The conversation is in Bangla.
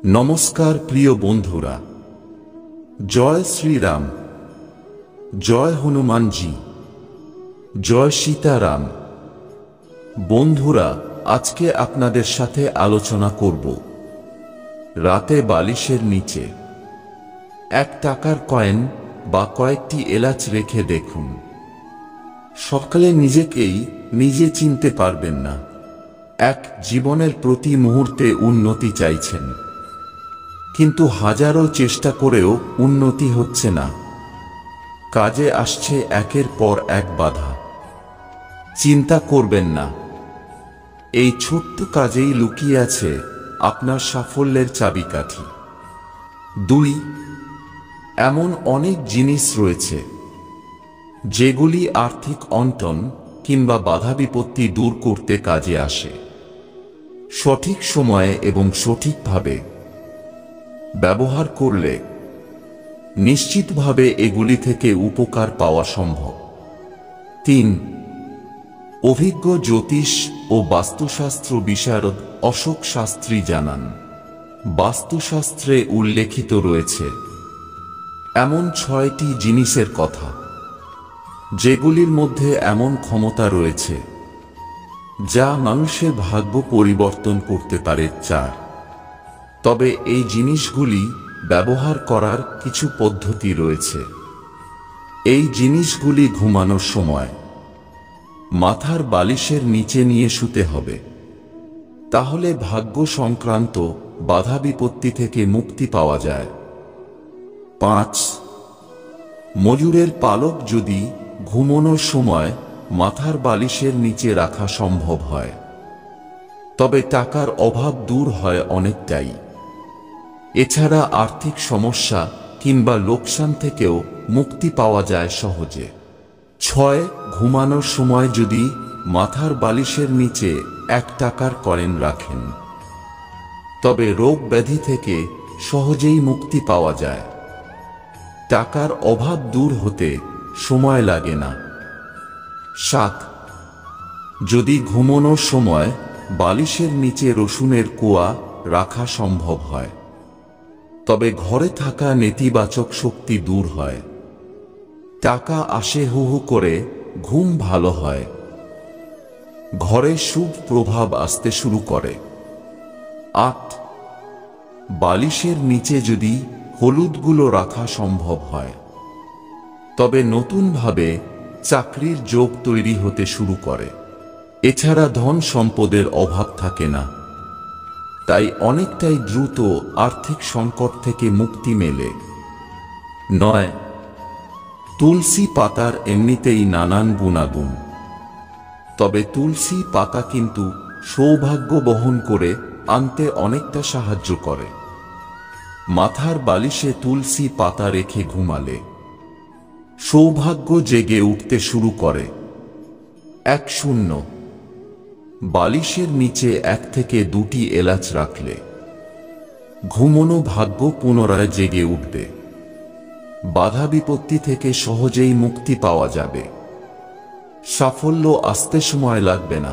নমস্কার প্রিয় বন্ধুরা, জয় শ্রীরাম, জয় হনুমানজি, জয় সীতারাম। বন্ধুরা, আজকে আপনাদের সাথে আলোচনা করব রাতে বালিশের নিচে 1 টাকার কয়েন বা কয়েকটি এলাচ রেখে দেখুন। সকালে নিজেকেই নিজে চিনতে পারবেন না। জীবনের প্রতি মুহূর্তে উন্নতি চাইছেন, কিন্তু হাজারো চেষ্টা করেও উন্নতি হচ্ছে না। কাজে আসছে একের পর এক বাধা। চিন্তা করবেন না, এই ছোট্ট কাজেই লুকিয়ে আছে আপনার সাফল্যের চাবিকাঠি। 2, এমন অনেক জিনিস রয়েছে যেগুলি আর্থিক অনটন কিংবা বাধা বিপত্তি দূর করতে কাজে আসে। সঠিক সময়ে এবং সঠিকভাবে ব্যবহার করলে নিশ্চিতভাবে এগুলি থেকে উপকার পাওয়া সম্ভব। 3, অভিজ্ঞ জ্যোতিষ ও বাস্তুশাস্ত্র বিশারদ অশোক শাস্ত্রী জানান, বাস্তুশাস্ত্রে উল্লেখিত রয়েছে এমন 6টি জিনিসের কথা যেগুলির মধ্যে এমন ক্ষমতা রয়েছে যা মানুষের ভাগ্য পরিবর্তন করতে পারে। 4, তবে এই জিনিসগুলি ব্যবহার করার কিছু পদ্ধতি রয়েছে। এই জিনিসগুলি ঘুমানোর সময় মাথার বালিশের নিচে নিয়ে শুতে হবে, তাহলে ভাগ্য সংক্রান্ত বাধা বিপত্তি থেকে মুক্তি পাওয়া যায়। 5, ময়ূরের পালক যদি ঘুমানোর সময় মাথার বালিশের নিচে রাখা সম্ভব হয়, তবে টাকার অভাব দূর হয় অনেকটাই। এছাড়া আর্থিক সমস্যা কিংবা লোকসান থেকেও মুক্তি পাওয়া যায় সহজে। 6, ঘুমানোর সময় যদি মাথার বালিশের নিচে 1 টাকার কয়েন রাখেন, তবে রোগ ব্যাধি থেকে সহজেই মুক্তি পাওয়া যায়। টাকার অভাব দূর হতে সময় লাগে না। 7, যদি ঘুমানোর সময় বালিশের নিচে রসুনের কোয়া রাখা সম্ভব হয়, তবে ঘরে থাকা নেতিবাচক শক্তি দূর হয়, টাকা আসে হু হু করে, ঘুম ভালো হয়, ঘরে শুভ প্রভাব আসতে শুরু করে। 8, বালিশের নিচে যদি হলুদগুলো রাখা সম্ভব হয়, তবে নতুনভাবে চাকরির যোগ তৈরি হতে শুরু করে। এছাড়া ধন সম্পদের অভাব থাকে না, তাই অনেকটাই দ্রুত আর্থিক সংকট থেকে মুক্তি মেলে। 9, তুলসী পাতার এমনিতেই নানান গুণাগুণ, তবে তুলসী পাতা কিন্তু সৌভাগ্য বহন করে আনতে অনেকটা সাহায্য করে। মাথার বালিশে তুলসী পাতা রেখে ঘুমালে সৌভাগ্য জেগে উঠতে শুরু করে। 10, বালিশের নিচে 1 থেকে 2টি এলাচ রাখলে ঘুমোনো ভাগ্য পুনরায় জেগে উঠবে। বাধা বিপত্তি থেকে সহজেই মুক্তি পাওয়া যাবে। সাফল্য আসতে সময় লাগবে না।